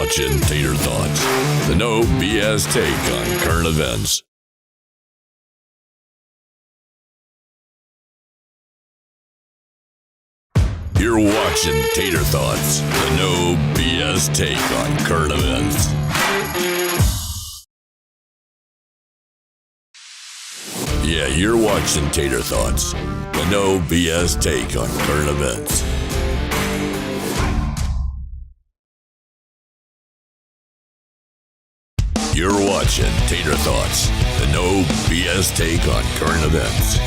watching Tater Thoughts, the no BS take on current events. You're watching Tater Thoughts, the no BS take on current events. Yeah, you're watching Tater Thoughts, the no BS take on current events. You're watching Tater Thoughts, the no BS take on current events.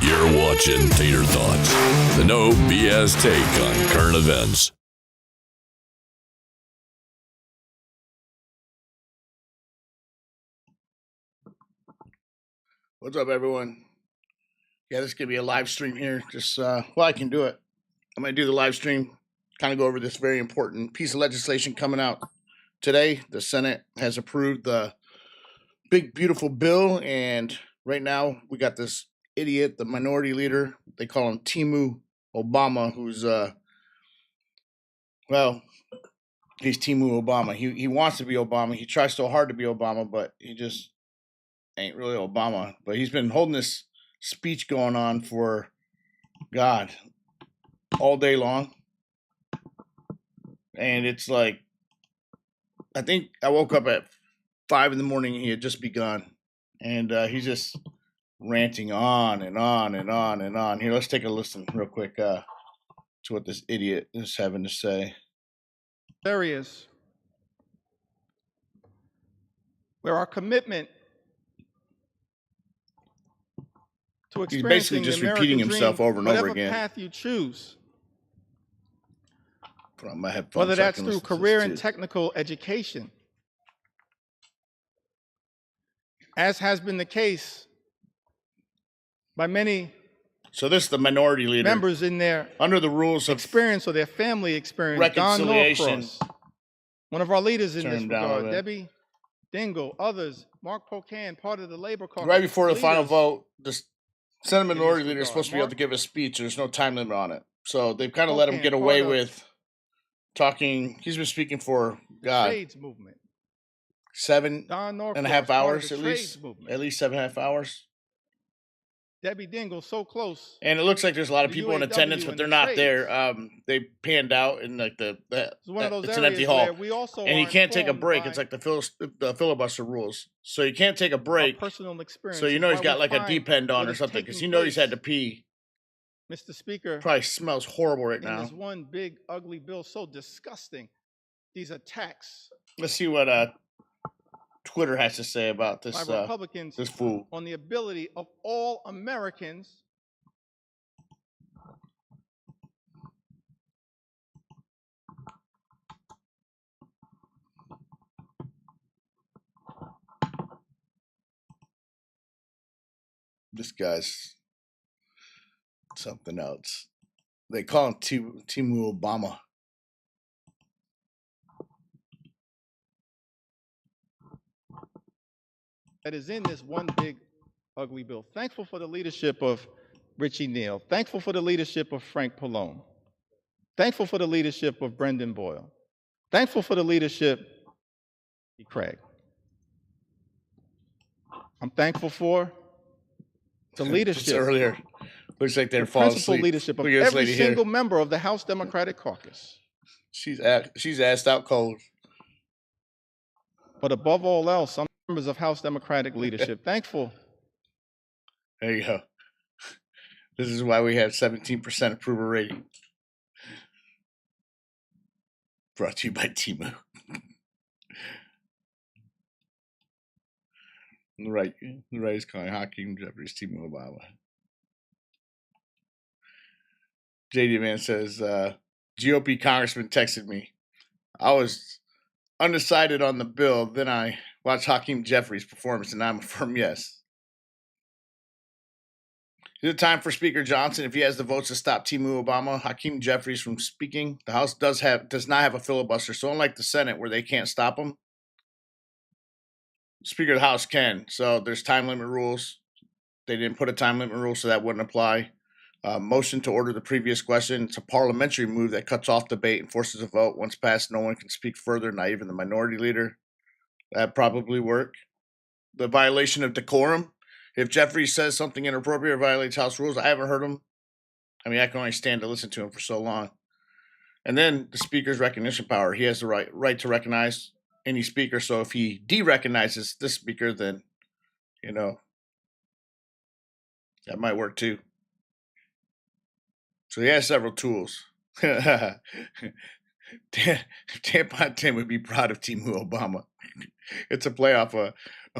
You're watching Tater Thoughts, the no BS take on current events. What's up, everyone? Yeah, this is going to be a live stream here. I can do it. I'm going to do the live stream, kind of go over this very important piece of legislation coming out today. The Senate has approved the big, beautiful bill, and right now we got this idiot, the minority leader. They call him Timu Obama, who's, he's Timu Obama. He wants to be Obama. He tries so hard to be Obama, but he just ain't really Obama. But he's been holding this speech going on for, God, all day long. And it's like, I think I woke up at 5 a.m. and he had just begun. And he's just ranting on and on and on and on. Here, let's take a listen real quick to what this idiot is having to say. Areas where our commitment to He's basically experiencing just the American repeating himself dream, over and over whatever again. path you choose, Put on my headphones whether so I that's can through listen to career this and too. technical education, as has been the case by many So this is the minority leader. members in their Under the rules of experience or their family experience. Don reconciliation. Norcross, one of our leaders in Turn this him down a regard, little bit. Debbie Dingell, others, Mark Pocan, part of the Labor Caucus. Right before the final leaders vote, the Senate minority this leader is regard. supposed to be able Mark? to give a speech. There's no time limit on it. So they've kind of let him Pocan, get part away of with talking. He's been speaking for, the God, trades movement. 7.5 Don Norcross, hours part of the at trades least. movement. At least 7.5 hours. Debbie Dingell, so close. And it looks like there's a lot of The people in UAW attendance, but and they're the not there. trades. They panned out in like It's one of those it's an empty areas hall. where we also And he are can't take a informed break. by It's like the filibuster rules. So you can't take a our break. personal experience. So you know he's got like a depend on or something because you know he's had to pee. Mr. Speaker, Probably smells horrible right in now. this one big ugly bill, so disgusting. These attacks Let's see what Twitter has to say about this by Republicans this fool. on the ability of all Americans This guy's something else. They call him Timu Obama. that is in this one big ugly bill. Thankful for the leadership of Richie Neal. Thankful for the leadership of Frank Pallone. Thankful for the leadership of Brendan Boyle. Thankful for the leadership of Craig. I'm thankful for the Just leadership, earlier. Looks like they're the falling principal asleep. leadership of Look at this every lady here. single member of the House Democratic Caucus. She's assed out cold. But above all else, some members of House Democratic leadership. Thankful There you go. This is why we have 17% approval rating. Brought to you by Timu. The right is calling Hakeem Jeffries Timu Obama. JD Man says, GOP congressman texted me. I was undecided on the bill. Then I watched Hakeem Jeffries' performance, and I'm a firm yes. Is it time for Speaker Johnson, if he has the votes to stop Timu Obama, Hakeem Jeffries from speaking? The House does not have a filibuster, so unlike the Senate where they can't stop him, Speaker of the House can. So there's time limit rules. They didn't put a time limit rule, so that wouldn't apply. Motion to order the previous question. It's a parliamentary move that cuts off debate and forces a vote. Once passed, no one can speak further, not even the minority leader. That'd probably work. The violation of decorum. If Jeffrey says something inappropriate or violates House rules, I haven't heard him. I mean, I can only stand to listen to him for so long. And then the speaker's recognition power. He has the right to recognize any speaker. So if he de-recognizes this speaker, then, that might work too. So he has several tools. Tampon Tim would be proud of Timu Obama. It's a play off a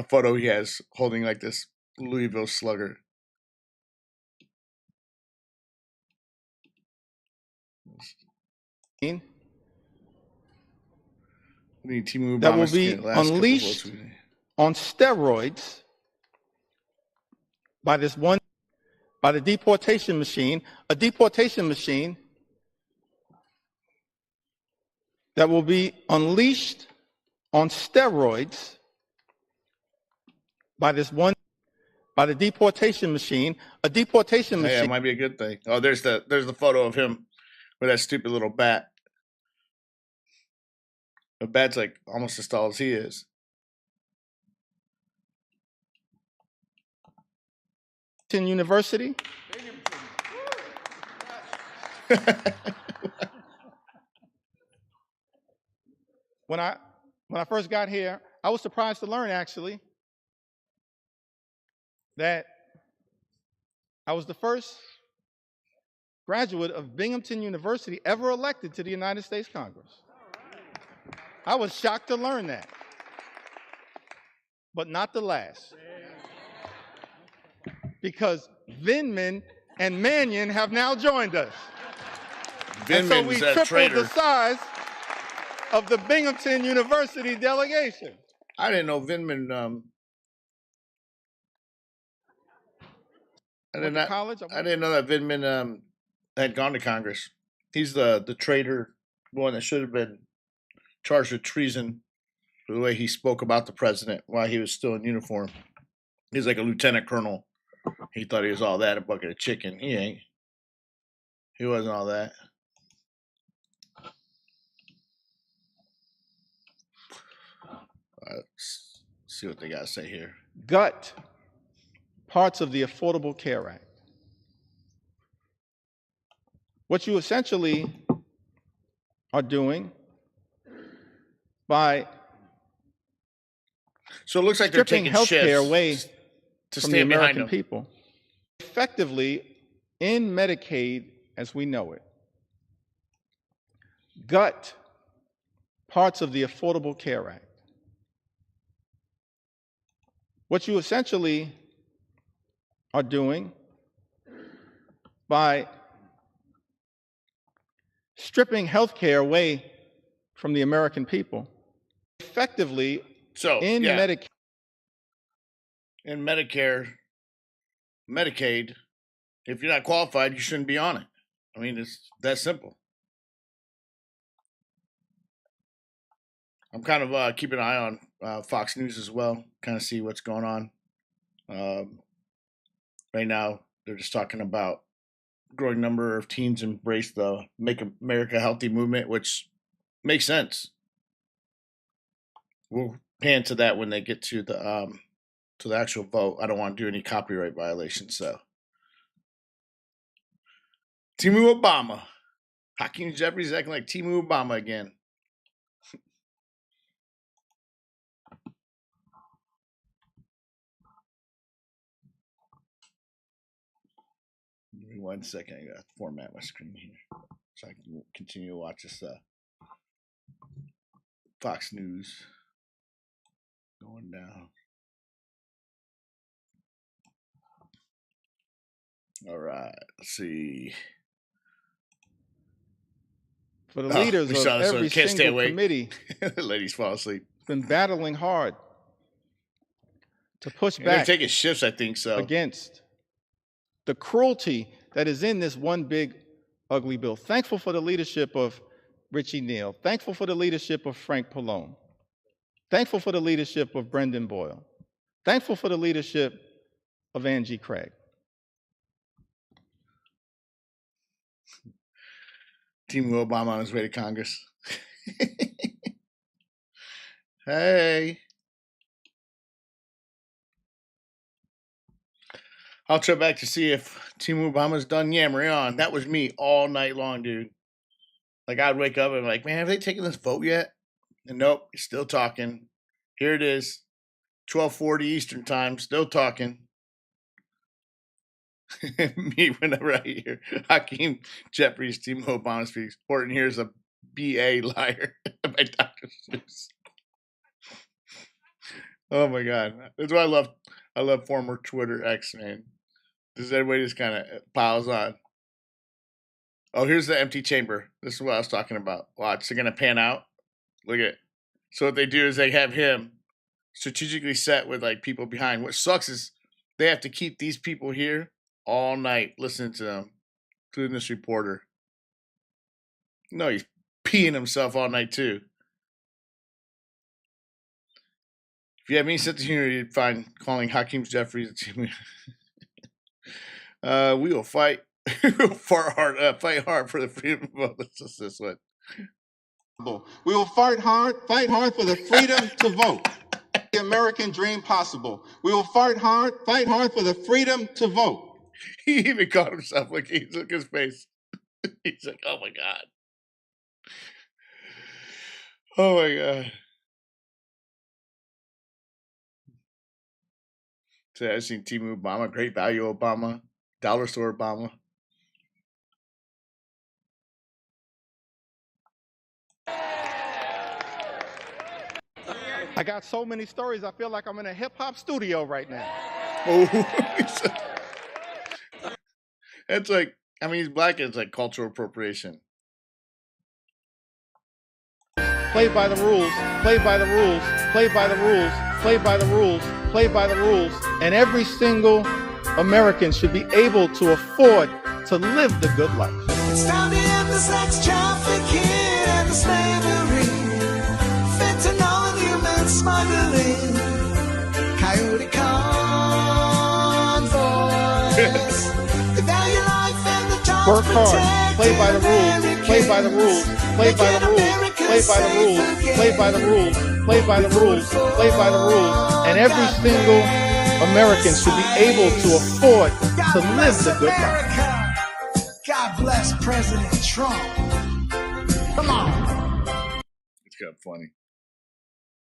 photo he has holding like this Louisville Slugger. That will be unleashed on steroids by the deportation machine, a deportation machine that will be unleashed on steroids by the deportation machine, a deportation machine. Yeah, it might be a good thing. Oh, there's the photo of him with that stupid little bat. The bat's like almost as tall as he is. University. When I first got here, I was surprised to learn actually that I was the first graduate of Binghamton University ever elected to the United States Congress. I was shocked to learn that, but not the last. Because Vindman and Mannion have now joined us. And so we tripled the size of the Binghamton University delegation. I didn't know Vindman. I didn't know that Vindman had gone to Congress. He's the traitor, one that should have been charged with treason for the way he spoke about the president while he was still in uniform. He's like a lieutenant colonel. He thought he was all that, a bucket of chicken. He ain't. He wasn't all that. Let's see what they got to say here. Gut parts of the Affordable Care Act. What you essentially are doing by so it looks like they're taking health care away to from the American people, effectively in Medicaid as we know it, gut parts of the Affordable Care Act. What you essentially are doing by stripping health care away from the American people, effectively in Medicaid. In Medicare, Medicaid, if you're not qualified, you shouldn't be on it. I mean, it's that simple. I'm kind of keeping an eye on Fox News as well, kind of see what's going on. Right now, they're just talking about growing number of teens embrace the Make America Healthy movement, which makes sense. We'll pan to that when they get to the actual vote. I don't want to do any copyright violations, so. Timu Obama. Hakeem Jeffries acting like Timu Obama again. Give me 1 second. I gotta format my screen here so I can continue to watch this Fox News going down. All right, let's see. For the leaders of every single committee, the ladies fall asleep. Been battling hard to push back. They're taking shifts, I think so. Against the cruelty that is in this one big ugly bill. Thankful for the leadership of Richie Neal. Thankful for the leadership of Frank Pallone. Thankful for the leadership of Brendan Boyle. Thankful for the leadership of Angie Craig. Timu Obama on his way to Congress. Hey. I'll try back to see if Timu Obama's done yammering on. That was me all night long, dude. Like, I'd wake up and be like, man, have they taken this vote yet? And nope, he's still talking. Here it is, 12:40 Eastern time, still talking. Me, whenever I hear Hakeem Jeffries, Timu Obama speaks, Horton here's a BA liar by Dr. Seuss. Oh my God, that's why I love former Twitter X, man. Does everybody just kind of piles on? Oh, here's the empty chamber. This is what I was talking about. Watch, they're gonna pan out. Look at it. So what they do is they have him strategically set with like people behind. What sucks is they have to keep these people here all night listening to them, including this reporter. No, he's peeing himself all night too. If you have any sense of humor, you'd find calling Hakeem Jeffries. We will fight. We will fight hard for the freedom of vote. This one. We will fight hard for the freedom to vote. The American dream possible. We will fight hard for the freedom to vote. He even caught himself. Look at his face. He's like, oh my God. Oh my God. So I've seen Timu Obama, Great Value Obama, Dollar Store Obama. I got so many stories, I feel like I'm in a hip-hop studio right now. Oh, it's like, I mean, he's black and it's like cultural appropriation. Play by the rules, play by the rules, play by the rules, play by the rules, play by the rules. And every single American should be able to afford to live the good life. It's time to end the sex trafficking and the slavery, fentanyl and human smuggling, coyote convoys, the value life and the jobs Work hard, play by the rules, play by the rules, play by the rules, play by the rules, play by the rules, play by the rules, play by the rules. And every single American should be able to afford to live the good life. God bless President Trump. Come on. It's kind of funny.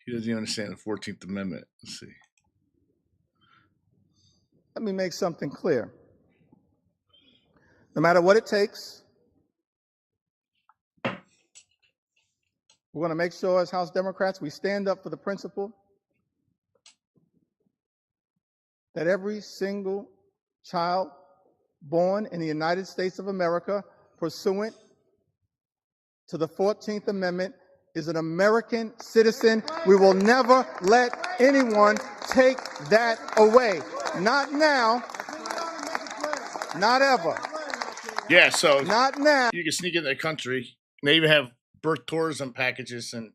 He doesn't even understand the 14th Amendment. Let's see. Let me make something clear. No matter what it takes, we're going to make sure as House Democrats we stand up for the principle that every single child born in the United States of America pursuant to the 14th Amendment is an American citizen. We will never let anyone take that away. Not now. Not ever. Yeah, so Not now. you can sneak into the country. They even have birth tourism packages, and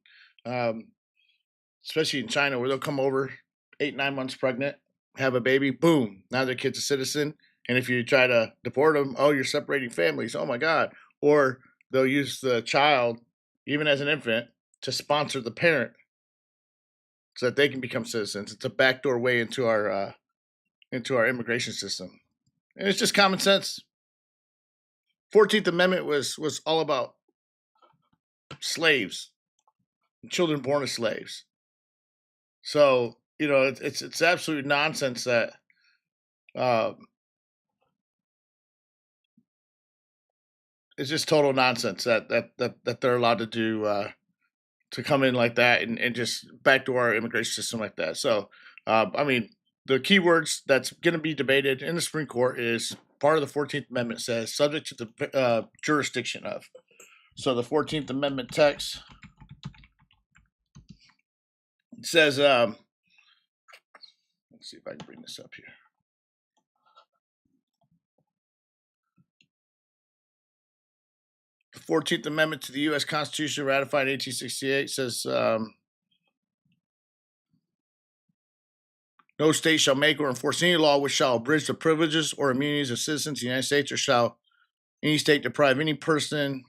especially in China, where they'll come over 8-9 months pregnant, have a baby, boom, now their kid's a citizen. And if you try to deport them, oh, you're separating families. Oh my God. Or they'll use the child, even as an infant, to sponsor the parent so that they can become citizens. It's a backdoor way into our immigration system. And it's just common sense. 14th Amendment was all about slaves, children born as slaves. So, you know, it's absolute nonsense that it's just total nonsense that they're allowed to do to come in like that and just backdoor our immigration system like that. So, I mean, the key words that's going to be debated in the Supreme Court is part of the 14th Amendment says subject to the jurisdiction of. So the 14th Amendment text says, let's see if I can bring this up here. The 14th Amendment to the U.S. Constitution, ratified in 1868, says, no state shall make or enforce any law which shall abridge the privileges or immunities of citizens of the United States, or shall any state deprive any person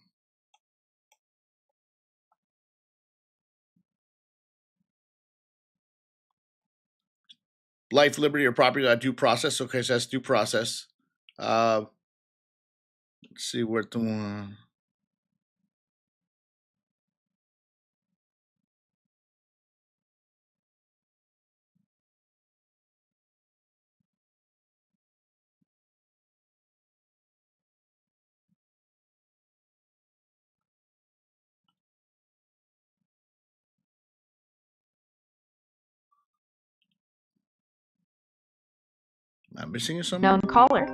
life, liberty, or property without due process. Okay, so that's due process. Let's see where the one. Am I missing it somewhere? Known caller.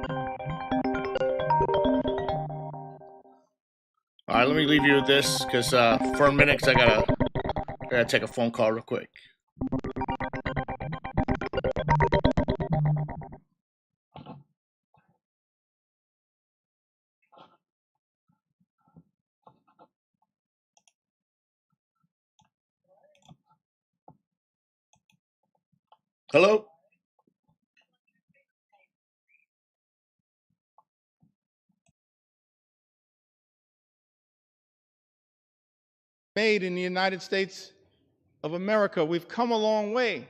All right, let me leave you with this because for a minute, 'cause I gotta take a phone call real quick. Hello? Made in the United States of America. We've come a long way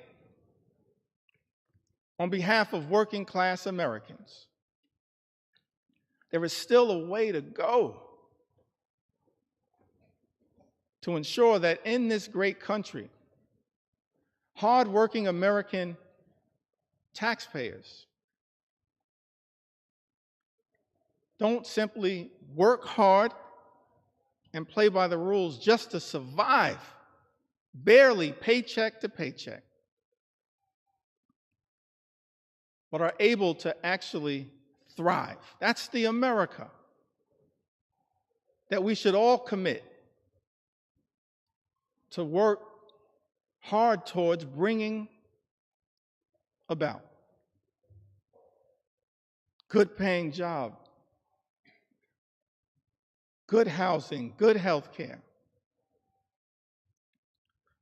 on behalf of working class Americans. There is still a way to go to ensure that in this great country, hardworking American taxpayers don't simply work hard and play by the rules just to survive, barely paycheck to paycheck, but are able to actually thrive. That's the America that we should all commit to work hard towards bringing about. Good paying job, good housing, good health care,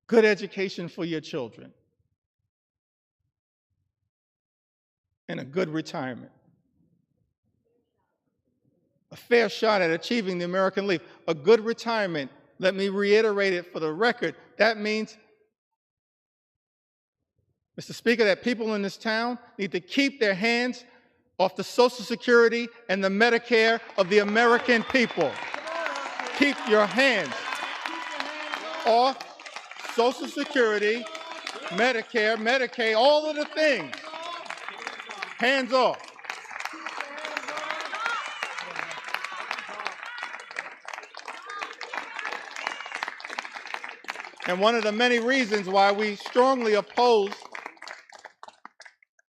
good education for your children, and a good retirement. A fair shot at achieving the American Leap. A good retirement, let me reiterate it for the record, that means, Mr. Speaker, that people in this town need to keep their hands off the Social Security and the Medicare of the American people. Keep your hands off Social Security, Medicare, Medicaid, all of the things. Hands off. And one of the many reasons why we strongly oppose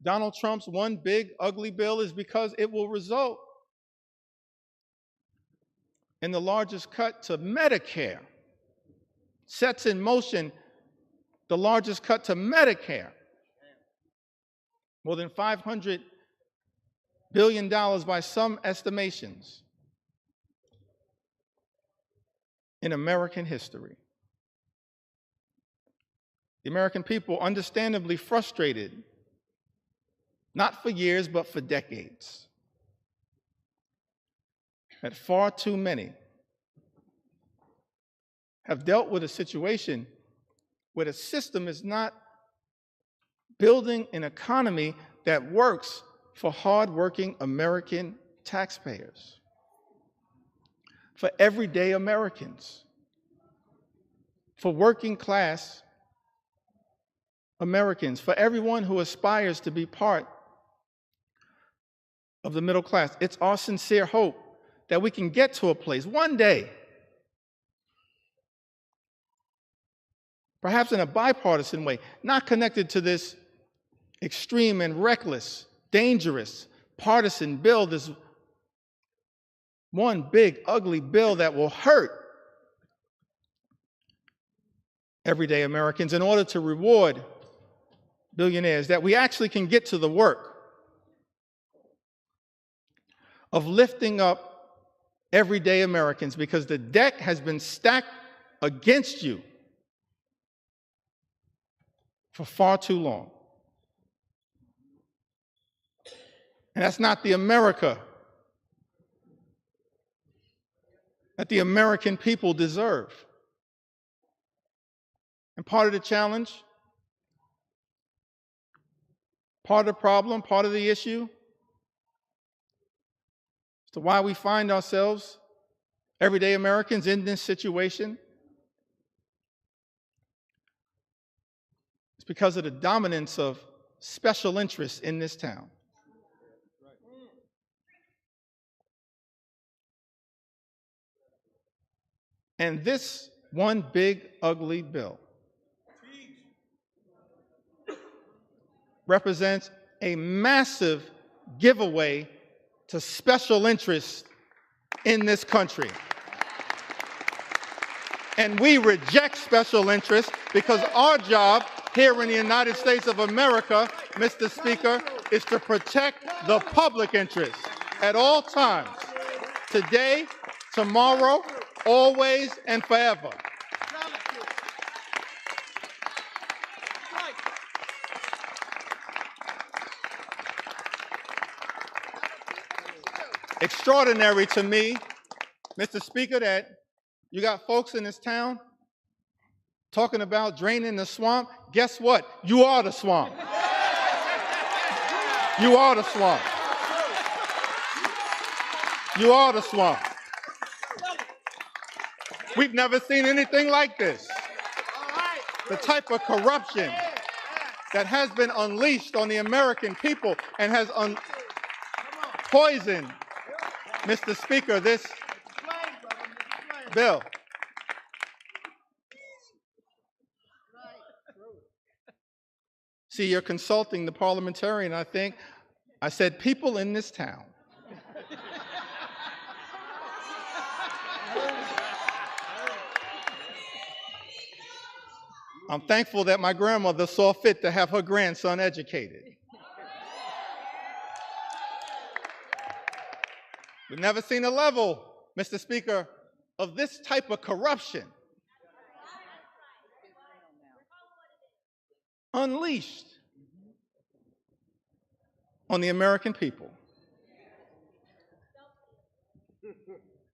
Donald Trump's one big ugly bill is because it will result in the largest cut to Medicare, sets in motion the largest cut to Medicare, more than $500 billion by some estimations in American history. The American people understandably frustrated, not for years, but for decades, that far too many have dealt with a situation where the system is not building an economy that works for hardworking American taxpayers, for everyday Americans, for working class Americans, for everyone who aspires to be part of the middle class. It's our sincere hope that we can get to a place one day, perhaps in a bipartisan way, not connected to this extreme and reckless, dangerous, partisan bill, this one big, ugly bill that will hurt everyday Americans in order to reward billionaires, that we actually can get to the work of lifting up everyday Americans, because the deck has been stacked against you for far too long. And that's not the America that the American people deserve. And part of the challenge part of the problem, part of the issue as to why we find ourselves, everyday Americans, in this situation. It's because of the dominance of special interests in this town. And this one big, ugly bill represents a massive giveaway to special interests in this country. And we reject special interests because our job here in the United States of America, Mr. Speaker, is to protect the public interest at all times, today, tomorrow, always, and forever. Extraordinary to me, Mr. Speaker, that you got folks in this town talking about draining the swamp. Guess what? You are the swamp. You are the swamp. You are the swamp. We've never seen anything like this. The type of corruption that has been unleashed on the American people and has poisoned, Mr. Speaker, this bill. See, you're consulting the parliamentarian, I think. I said people in this town. I'm thankful that my grandmother saw fit to have her grandson educated. We've never seen a level, Mr. Speaker, of this type of corruption unleashed on the American people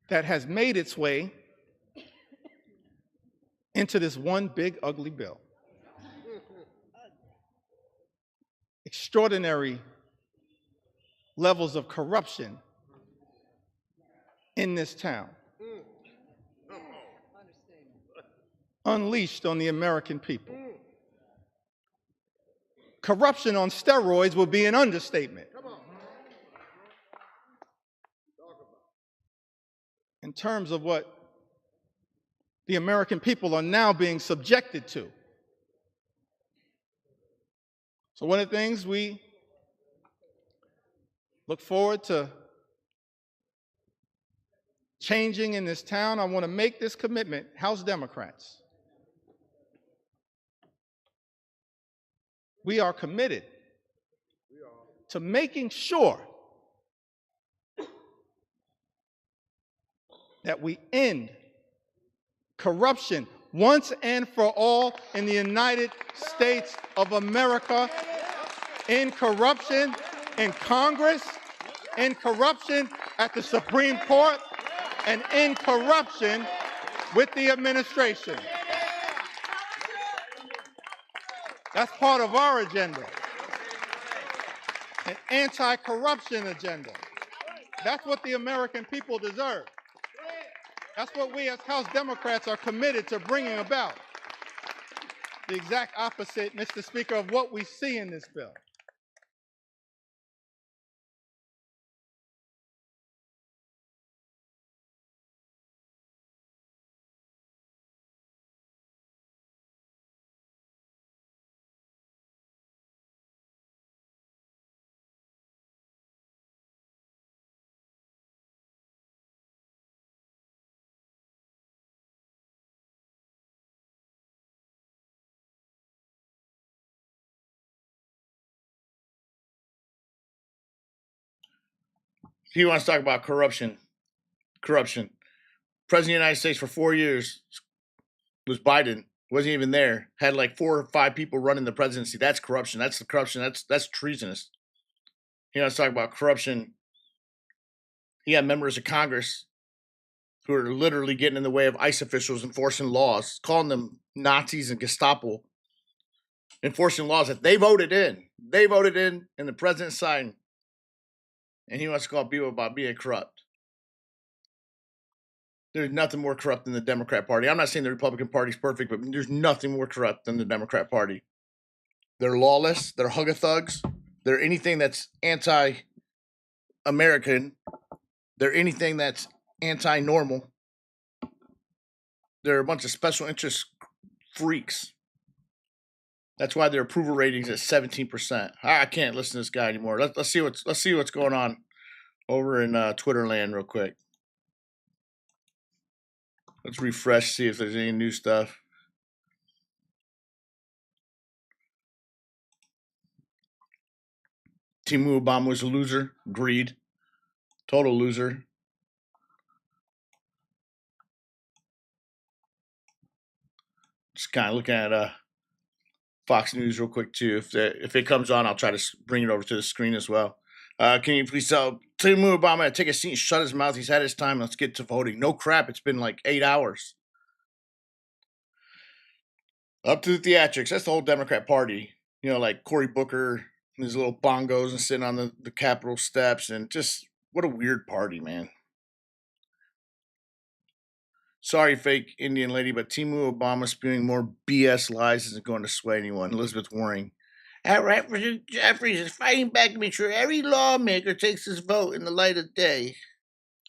that has made its way into this one big ugly bill. Extraordinary levels of corruption in this town, unleashed on the American people. Corruption on steroids would be an understatement. In terms of what the American people are now being subjected to. So one of the things we look forward to changing in this town, I want to make this commitment, House Democrats. We are committed to making sure that we end corruption once and for all in the United States of America, in corruption in Congress, in corruption at the Supreme Court, and in corruption with the administration. That's part of our agenda, an anti-corruption agenda. That's what the American people deserve. That's what we as House Democrats are committed to bringing about. The exact opposite, Mr. Speaker, of what we see in this bill. He wants to talk about corruption. President of the United States for 4 years was Biden. Wasn't even there. Had like 4 or 5 people running the presidency. That's corruption. That's the corruption. That's treasonous. He wants to talk about corruption. He had members of Congress who are literally getting in the way of ICE officials enforcing laws, calling them Nazis and Gestapo. enforcing laws that they voted in. They voted in, and the president signed. And he wants to call people about being corrupt. There's nothing more corrupt than the Democrat Party. I'm not saying the Republican Party's perfect, but there's nothing more corrupt than the Democrat Party. They're lawless. They're hug-a-thugs. They're anything that's anti-American. They're anything that's anti-normal. They're a bunch of special interest freaks. That's why their approval rating's at 17%. I can't listen to this guy anymore. Let's see what's going on over in Twitter land real quick. Let's refresh, see if there's any new stuff. Timu Obama was a loser. Greed. Total loser. Just kind of looking at Fox News real quick too. If it comes on, I'll try to bring it over to the screen as well. Can you please tell Timu Obama to take a seat and shut his mouth? He's had his time. Let's get to voting. No crap. It's been like 8 hours. Up to the theatrics. That's the whole Democrat Party. You know, like Cory Booker and his little bongos and sitting on the Capitol steps. And just, what a weird party, man. Sorry, fake Indian lady, but Timu Obama spewing more BS lies isn't going to sway anyone. Elizabeth Warren. Representative Jeffries is fighting back to make sure every lawmaker takes his vote in the light of day.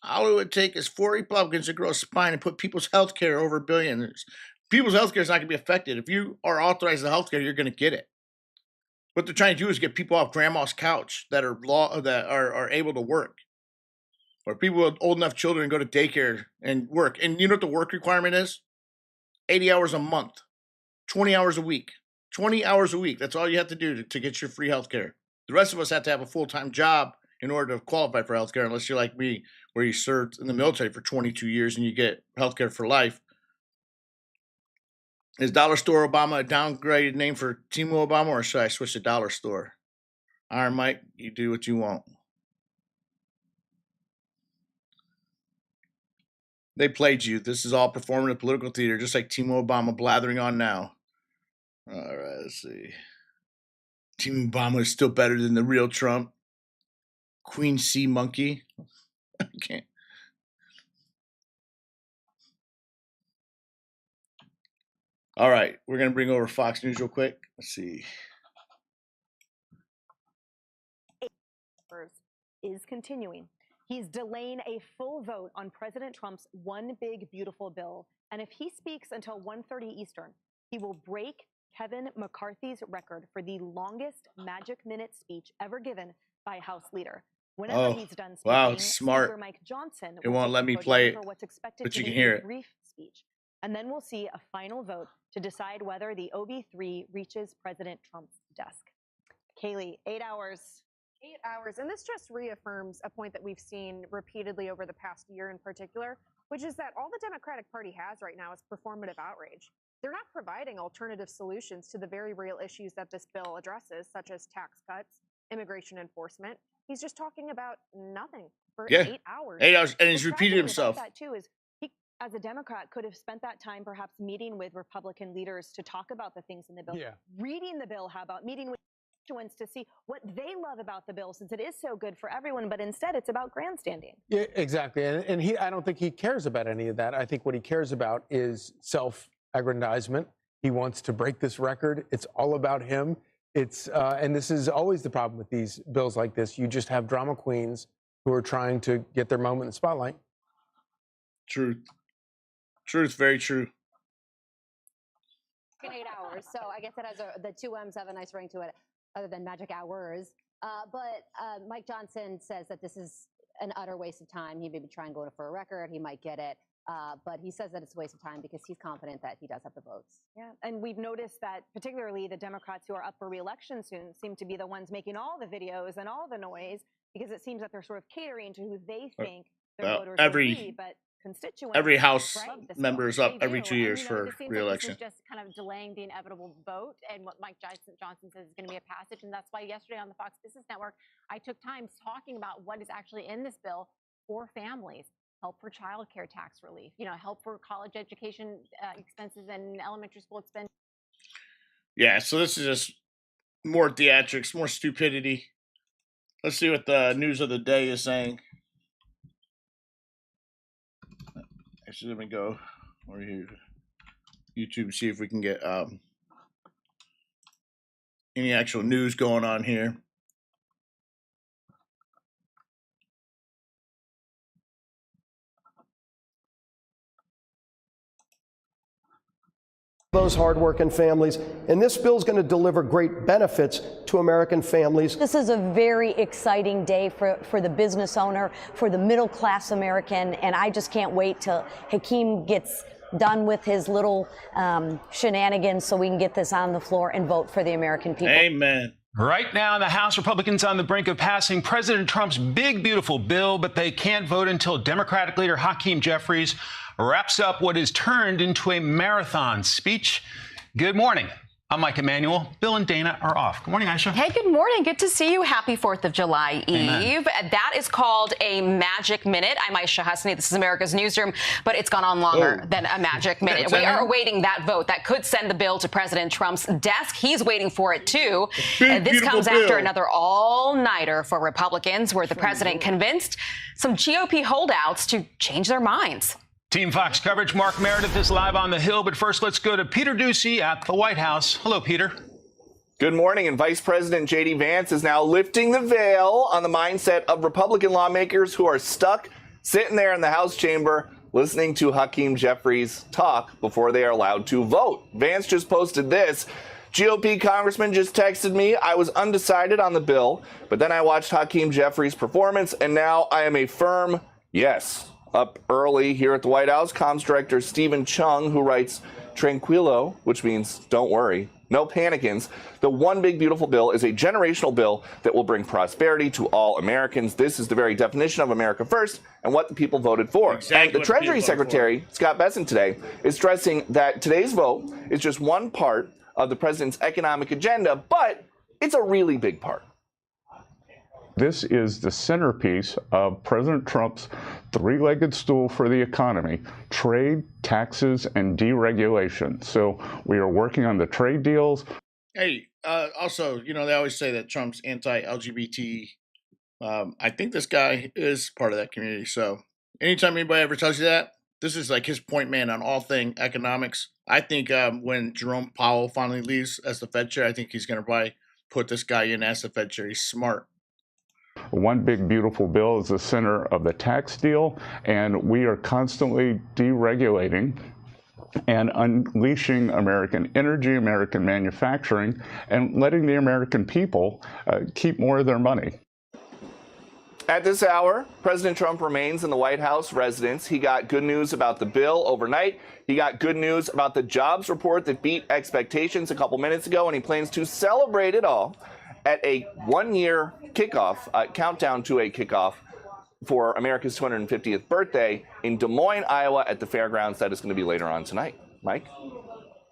All it would take is 4 Republicans to grow a spine and put people's health care over billions. People's health care is not going to be affected. If you are authorized the health care, you're going to get it. What they're trying to do is get people off grandma's couch that are able to work. Or people with old enough children go to daycare and work. And you know what the work requirement is? 80 hours a month, 20 hours a week. 20 hours a week. That's all you have to do to get your free health care. The rest of us have to have a full-time job in order to qualify for health care, unless you're like me, where you served in the military for 22 years and you get health care for life. Is Dollar Store Obama a downgraded name for Timu Obama, or should I switch to Dollar Store? Iron Mike, you do what you want. They played you. This is all performative political theater, just like Timu Obama blathering on now. All right, let's see. Timu Obama is still better than the real Trump. Queen Sea Monkey. I can't. All right, we're going to bring over Fox News real quick. Let's see. Is continuing. He's delaying a full vote on President Trump's One Big Beautiful Bill. And if he speaks until 1:30 Eastern, he will break Kevin McCarthy's record for the longest magic minute speech ever given by a House leader. Whenever he's done speaking, wow, smart. Speaker Mike Johnson it won't let me play it, what's expected but to you be can hear a it. Brief speech. And then we'll see a final vote to decide whether the OB3 reaches President Trump's desk. Kaylee, 8 hours. 8 hours. And this just reaffirms a point that we've seen repeatedly over the past year in particular, which is that all the Democratic Party has right now is performative outrage. They're not providing alternative solutions to the very real issues that this bill addresses, such as tax cuts, immigration enforcement. He's just talking about nothing for 8 hours. 8 hours, and he's The repeated tragedy himself. about that too is he, as a Democrat, could have spent that time perhaps meeting with Republican leaders to talk about the things in the bill, reading the bill, how about meeting with constituents to see what they love about the bill, since it is so good for everyone, but instead it's about grandstanding. Yeah, exactly. And I don't think he cares about any of that. I think what he cares about is self-aggrandizement. He wants to break this record. It's all about him. And this is always the problem with these bills like this. You just have drama queens who are trying to get their moment in the spotlight. Truth. Very true. In 8 hours. So I guess it has the two M's have a nice ring to it, other than magic hours. But Mike Johnson says that this is an utter waste of time. He may be trying to go for a record. He might get it. But he says that it's a waste of time because he's confident that he does have the votes. Yeah, and we've noticed that particularly the Democrats who are up for re-election soon seem to be the ones making all the videos and all the noise, because it seems that they're sort of catering to who they think their voters will be, but constituents. Every House member bill. is up every 2 years for re-election. Like this is just kind of delaying the inevitable vote, and what Mike Johnson says is going to be a passage, and that's why yesterday on the Fox Business Network, I took time talking about what is actually in this bill for families. Help for child care tax relief, help for college education expenses and elementary school expenses. Yeah, so this is just more theatrics, more stupidity. Let's see what the news of the day is saying. Actually, let me go over here, YouTube, see if we can get any actual news going on here. Those hardworking families, and this bill is going to deliver great benefits to American families. This is a very exciting day for the business owner, for the middle class American, and I just can't wait till Hakeem gets done with his little shenanigans so we can get this on the floor and vote for the American people. Amen. Right now in the House, Republicans on the brink of passing President Trump's big, beautiful bill, but they can't vote until Democratic leader Hakeem Jeffries wraps up what is turned into a marathon speech. Good morning. I'm Mike Emanuel. Bill and Dana are off. Good morning, Aisha. Hey, good morning. Good to see you. Happy 4th of July Eve. That is called a magic minute. I'm Aisha Husney. This is America's Newsroom, but it's gone on longer than a magic minute. We are awaiting that vote that could send the bill to President Trump's desk. He's waiting for it, too. This comes after another all-nighter for Republicans, where the president convinced some GOP holdouts to change their minds. Team Fox coverage. Mark Meredith is live on the Hill, but first let's go to Peter Doocy at the White House. Hello, Peter. Good morning, and Vice President J.D. Vance is now lifting the veil on the mindset of Republican lawmakers who are stuck sitting there in the House chamber listening to Hakeem Jeffries talk before they are allowed to vote. Vance just posted this. GOP congressman just texted me. I was undecided on the bill, but then I watched Hakeem Jeffries' performance, and now I am a firm yes. Up early here at the White House, comms director Stephen Chung, who writes, Tranquilo, which means don't worry, no panicins. The One Big Beautiful Bill is a generational bill that will bring prosperity to all Americans. This is the very definition of America First and what the people voted for. Exactly. And the Treasury Secretary, Scott Bessent, today is stressing that today's vote is just one part of the president's economic agenda, but it's a really big part. This is the centerpiece of President Trump's three-legged stool for the economy: trade, taxes, and deregulation. So we are working on the trade deals. Hey, also, you know, they always say that Trump's anti-LGBT. I think this guy is part of that community. So anytime anybody ever tells you that, this is like his point man on all thing economics. I think when Jerome Powell finally leaves as the Fed chair, I think he's going to probably put this guy in as the Fed chair. He's smart. One Big Beautiful Bill is the center of the tax deal, and we are constantly deregulating and unleashing American energy, American manufacturing, and letting the American people keep more of their money. At this hour, President Trump remains in the White House residence. He got good news about the bill overnight. He got good news about the jobs report that beat expectations a couple minutes ago, and he plans to celebrate it all at a one-year kickoff, countdown to a kickoff for America's 250th birthday in Des Moines, Iowa at the fairgrounds. That is going to be later on tonight. Mike?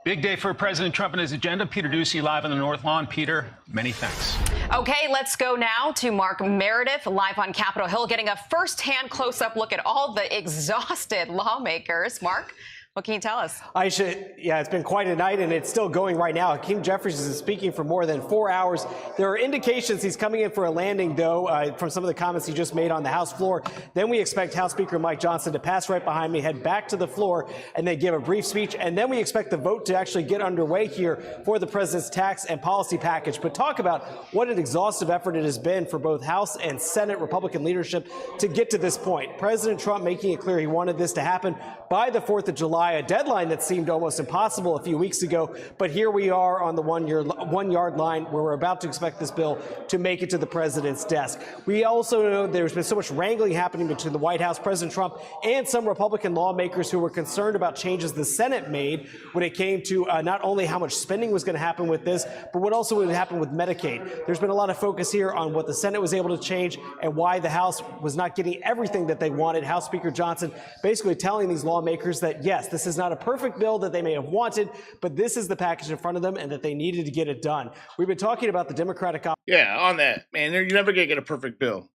Big day for President Trump and his agenda. Peter Doocy live on the North Lawn. Peter, many thanks. Okay, let's go now to Mark Meredith live on Capitol Hill, getting a first-hand close-up look at all the exhausted lawmakers. Mark, what can you tell us? Aisha, yeah, it's been quite a night, and it's still going right now. Hakeem Jeffries is speaking for more than 4 hours. There are indications he's coming in for a landing, though, from some of the comments he just made on the House floor. Then we expect House Speaker Mike Johnson to pass right behind me, head back to the floor, and then give a brief speech. And then we expect the vote to actually get underway here for the president's tax and policy package. But talk about what an exhaustive effort it has been for both House and Senate Republican leadership to get to this point. President Trump making it clear he wanted this to happen by the 4th of July. A deadline that seemed almost impossible a few weeks ago, but here we are on the 1 yard line where we're about to expect this bill to make it to the president's desk. We also know there's been so much wrangling happening between the White House, President Trump, and some Republican lawmakers who were concerned about changes the Senate made when it came to not only how much spending was going to happen with this, but what also would happen with Medicaid. There's been a lot of focus here on what the Senate was able to change and why the House was not getting everything that they wanted. House Speaker Johnson basically telling these lawmakers that, yes, this is not a perfect bill that they may have wanted, but this is the package in front of them and that they needed to get it done. We've been talking about the Democratic... Yeah, on that, man, you're never going to get a perfect bill.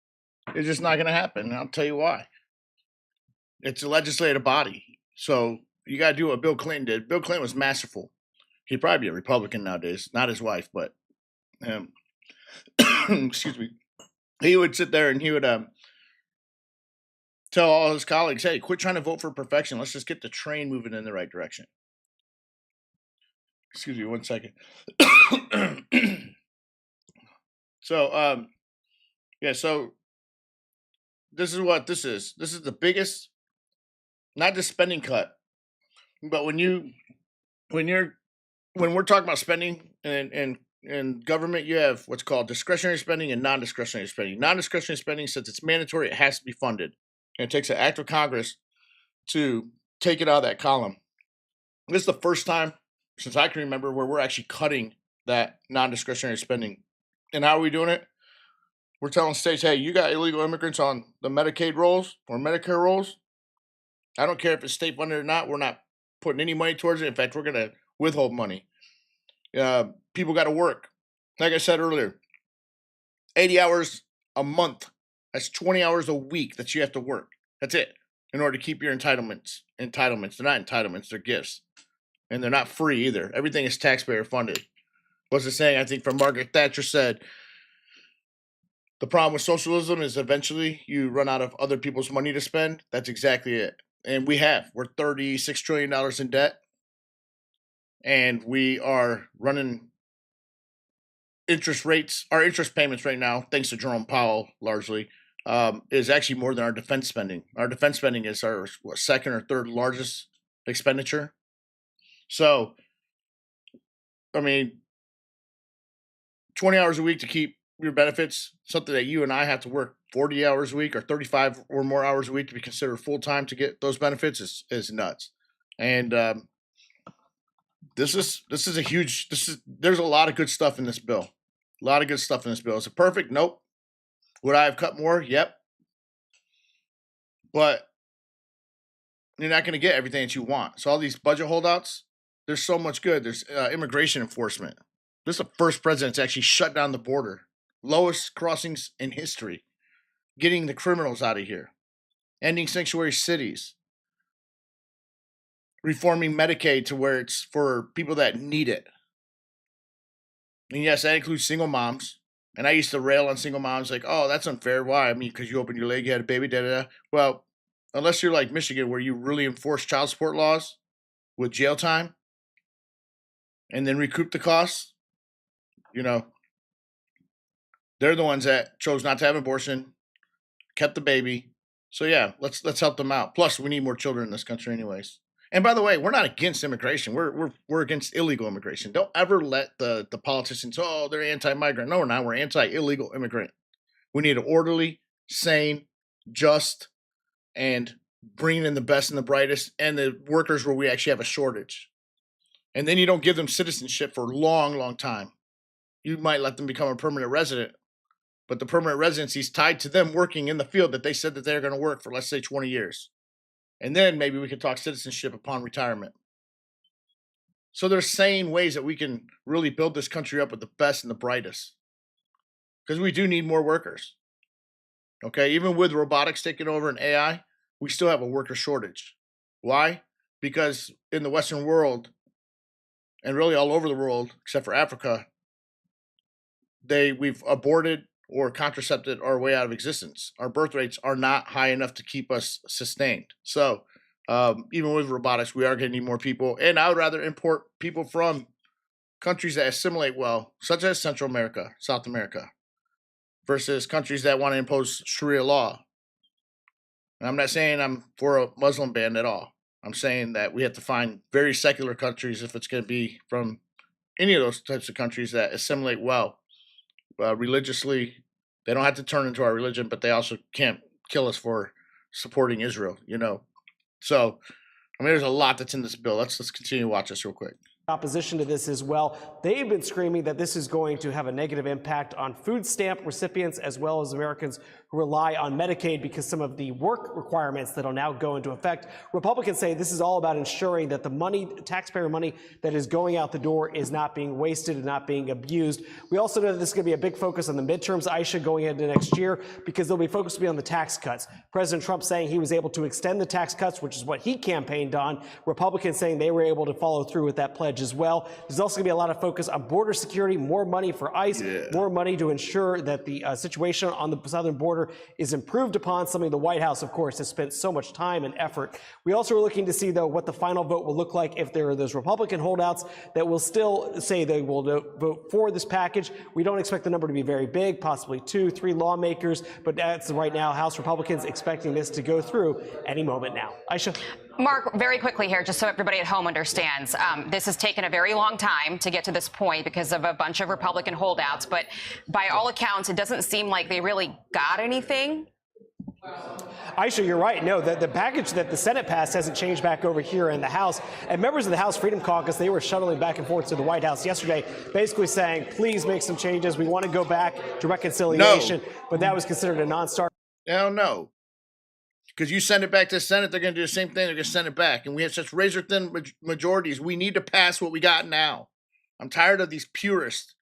It's just not going to happen. I'll tell you why. It's a legislative body. So you got to do what Bill Clinton did. Bill Clinton was masterful. He'd probably be a Republican nowadays, not his wife, but excuse me. He would sit there and he would tell all his colleagues, hey, quit trying to vote for perfection. Let's just get the train moving in the right direction. Excuse me 1 second. So, yeah, so this is what this is. This is the biggest, not just spending cut, but when we're talking about spending and government, you have what's called discretionary spending and non-discretionary spending. Non-discretionary spending, since it's mandatory, it has to be funded. And it takes an act of Congress to take it out of that column. This is the first time since I can remember where we're actually cutting that non-discretionary spending. And how are we doing it? We're telling states, hey, you got illegal immigrants on the Medicaid rolls or Medicare rolls. I don't care if it's state funded or not. We're not putting any money towards it. In fact, we're going to withhold money. People got to work. Like I said earlier, 80 hours a month. That's 20 hours a week that you have to work. That's it. In order to keep your entitlements. They're not entitlements. They're gifts. And they're not free either. Everything is taxpayer funded. What's the saying? I think from Margaret Thatcher said, the problem with socialism is eventually you run out of other people's money to spend. That's exactly it. And we have. We're $36 trillion in debt. And we are running interest rates. Our interest payments right now, thanks to Jerome Powell largely, is actually more than our defense spending. Our defense spending is our second or third largest expenditure. So, I mean, 20 hours a week to keep your benefits, something that you and I have to work 40 hours a week or 35 or more hours a week to be considered full-time to get those benefits is nuts. And there's a lot of good stuff in this bill. A lot of good stuff in this bill. Is it perfect? Nope. Would I have cut more? Yep. But you're not going to get everything that you want. So all these budget holdouts, there's so much good. There's immigration enforcement. This is the first president to actually shut down the border. Lowest crossings in history. Getting the criminals out of here. Ending sanctuary cities. Reforming Medicaid to where it's for people that need it. And yes, that includes single moms. And I used to rail on single moms like, oh, that's unfair. Why? I mean, because you opened your leg, you had a baby, da-da-da. Well, unless you're like Michigan where you really enforce child support laws with jail time and then recoup the costs, you know, they're the ones that chose not to have an abortion, kept the baby. So yeah, let's help them out. Plus, we need more children in this country anyways. And by the way, we're not against immigration. We're against illegal immigration. Don't ever let the politicians, oh, they're anti-migrant. No, we're not. We're anti-illegal immigrant. We need an orderly, sane, just, and bringing in the best and the brightest and the workers where we actually have a shortage. And then you don't give them citizenship for a long, long time. You might let them become a permanent resident, but the permanent residency is tied to them working in the field that they said that they're going to work for, let's say, 20 years. And then maybe we could talk citizenship upon retirement. So there's sane ways that we can really build this country up with the best and the brightest. Because we do need more workers. Okay, even with robotics taking over and AI, we still have a worker shortage. Why? Because in the Western world, and really all over the world, except for Africa, we've aborted or contracepted our way out of existence. Our birth rates are not high enough to keep us sustained. So even with robotics, we are going to need more people. And I would rather import people from countries that assimilate well, such as Central America, South America, versus countries that want to impose Sharia law. And I'm not saying I'm for a Muslim ban at all. I'm saying that we have to find very secular countries if it's going to be from any of those types of countries that assimilate well. Religiously, they don't have to turn into our religion, but they also can't kill us for supporting Israel, you know. So, I mean, there's a lot that's in this bill. Let's continue to watch this real quick. Opposition to this as well. They've been screaming that this is going to have a negative impact on food stamp recipients as well as Americans who rely on Medicaid because some of the work requirements that will now go into effect. Republicans say this is all about ensuring that the money, taxpayer money that is going out the door is not being wasted and not being abused. We also know that this is going to be a big focus on the midterms, Aisha, going into next year because they'll be focused on the tax cuts. President Trump saying he was able to extend the tax cuts, which is what he campaigned on. Republicans saying they were able to follow through with that pledge pledge as well. There's also going to be a lot of focus on border security, more money for ICE, more money to ensure that the situation on the southern border is improved upon, something the White House, of course, has spent so much time and effort. We also are looking to see, though, what the final vote will look like if there are those Republican holdouts that will still say they will vote for this package. We don't expect the number to be very big, possibly 2, 3 lawmakers, but that's right now House Republicans expecting this to go through any moment now. Aisha? Mark, very quickly here, just so everybody at home understands, this has taken a very long time to get to this point because of a bunch of Republican holdouts, but by all accounts, it doesn't seem like they really got anything. Aisha, you're right. No, the package that the Senate passed hasn't changed back over here in the House. And members of the House Freedom Caucus, they were shuttling back and forth to the White House yesterday, basically saying, please make some changes. We want to go back to reconciliation. No. But that was considered a non-starter. Hell no. Because you send it back to the Senate, they're going to do the same thing. They're going to send it back. And we have such razor-thin majorities. We need to pass what we got now. I'm tired of these purists.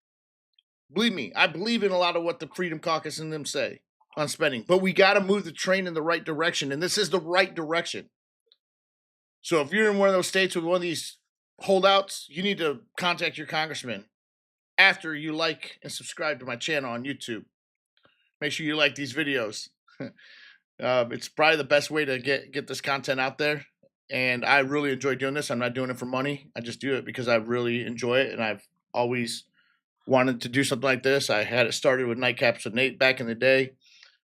Believe me, I believe in a lot of what the Freedom Caucus and them say on spending. But we got to move the train in the right direction. And this is the right direction. So if you're in one of those states with one of these holdouts, you need to contact your congressman after you like and subscribe to my channel on YouTube. Make sure you like these videos. It's probably the best way to get this content out there. And I really enjoy doing this. I'm not doing it for money. I just do it because I really enjoy it. And I've always wanted to do something like this. I had it started with Nightcaps with Nate back in the day.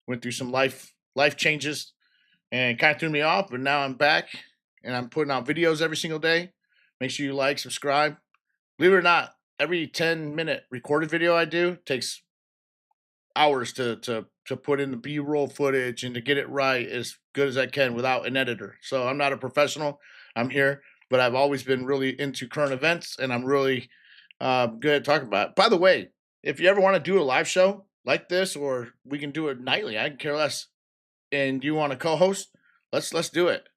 Went through some life changes and kind of threw me off. But now I'm back and I'm putting out videos every single day. Make sure you like, subscribe. Believe it or not, every 10-minute recorded video I do takes hours to put in the B-roll footage and to get it right as good as I can without an editor. So I'm not a professional. I'm here, but I've always been really into current events, and I'm really good at talking about it. By the way, if you ever want to do a live show like this, or we can do it nightly, I can care less, and you want to co-host, let's do it.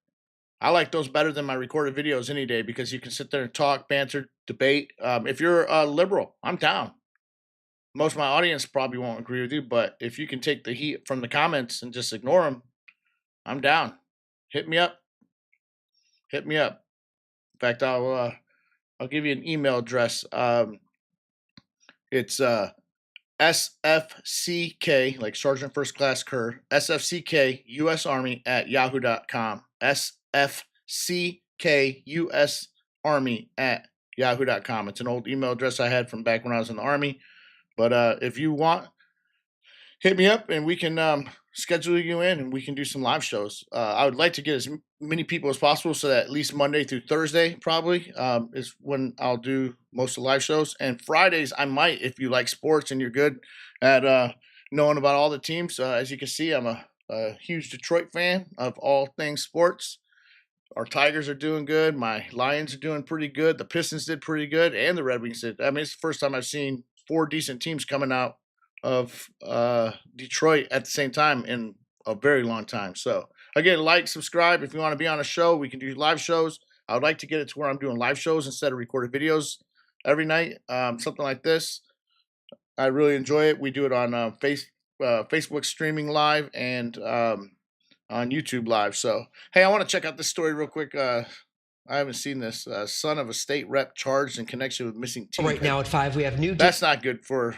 I like those better than my recorded videos any day because you can sit there and talk, banter, debate. If you're a liberal, I'm down. Most of my audience probably won't agree with you, but if you can take the heat from the comments and just ignore them, I'm down. Hit me up. Hit me up. In fact, I'll give you an email address. It's SFCK, like Sergeant First Class Kerr, SFCK US Army at yahoo.com. SFCK US Army at yahoo.com. It's an old email address I had from back when I was in the Army. But if you want, hit me up and we can schedule you in and we can do some live shows. I would like to get as many people as possible so that at least Monday through Thursday probably is when I'll do most of the live shows. And Fridays I might, if you like sports and you're good at knowing about all the teams. As you can see, I'm a huge Detroit fan of all things sports. Our Tigers are doing good. My Lions are doing pretty good. The Pistons did pretty good. And the Red Wings did. I mean, it's the first time I've seen 4 decent teams coming out of Detroit at the same time in a very long time. So again, like, subscribe. If you want to be on a show, we can do live shows. I would like to get it to where I'm doing live shows instead of recorded videos every night. Something like this. I really enjoy it. We do it on Facebook streaming live and on YouTube live. So, hey, I want to check out this story real quick. I haven't seen this. Son of a state rep charged in connection with missing teeth. Right now at 5, we have new. That's not good for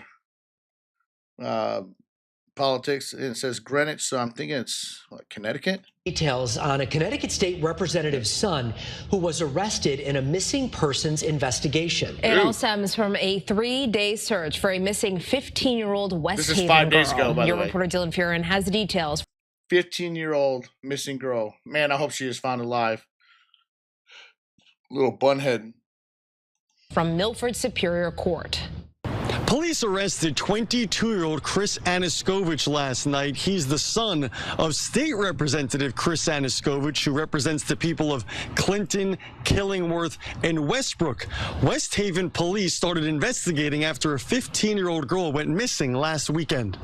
politics. And it says Greenwich, so I'm thinking it's Connecticut. Details on a Connecticut state representative's son who was arrested in a missing persons investigation. It all stems from a 3-day search for a missing 15-year-old West Haven girl. This is 5 days ago, by the Your way. reporter Dylan Furin has the details. 15-year-old missing girl. Man, I hope she is found alive. Little bunhead. From Milford Superior Court. Police arrested 22-year-old Chris Aniskowicz last night. He's the son of State Representative Chris Aniskowicz, who represents the people of Clinton, Killingworth, and Westbrook. West Haven police started investigating after a 15-year-old girl went missing last weekend.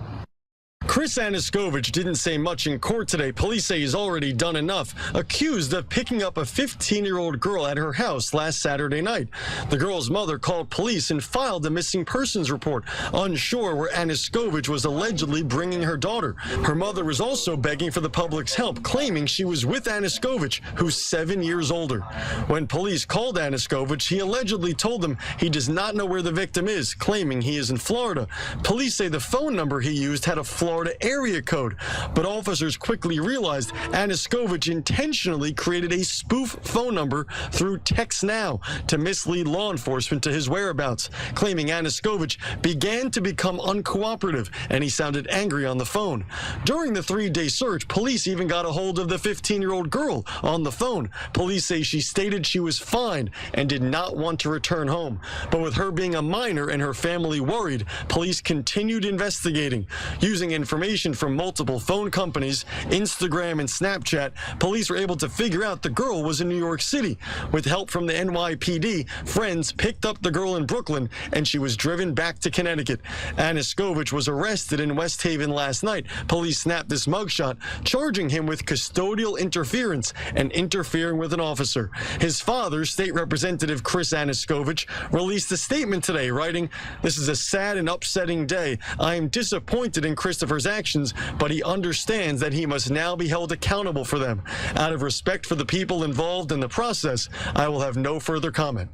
Chris Anaskevich didn't say much in court today. Police say he's already done enough, accused of picking up a 15-year-old girl at her house last Saturday night. The girl's mother called police and filed a missing persons report, unsure where Anaskevich was allegedly bringing her daughter. Her mother was also begging for the public's help, claiming she was with Anaskevich, who's 7 years older. When police called Anaskevich, he allegedly told them he does not know where the victim is, claiming he is in Florida. Police say the phone number he used had a Florida area code, but officers quickly realized Anaskevich intentionally created a spoof phone number through TextNow to mislead law enforcement to his whereabouts, claiming Anaskevich began to become uncooperative and he sounded angry on the phone. During the 3-day search, police even got a hold of the 15-year-old girl on the phone. Police say she stated she was fine and did not want to return home. But with her being a minor and her family worried, police continued investigating. Using information from multiple phone companies, Instagram and Snapchat, police were able to figure out the girl was in New York City. With help from the NYPD, friends picked up the girl in Brooklyn and she was driven back to Connecticut. Anaskevich was arrested in West Haven last night. Police snapped this mugshot, charging him with custodial interference and interfering with an officer. His father, State Representative Chris Anaskevich, released a statement today, writing, "This is a sad and upsetting day. I am disappointed in Christopher's actions, but he understands that he must now be held accountable for them. Out of respect for the people involved in the process, I will have no further comment."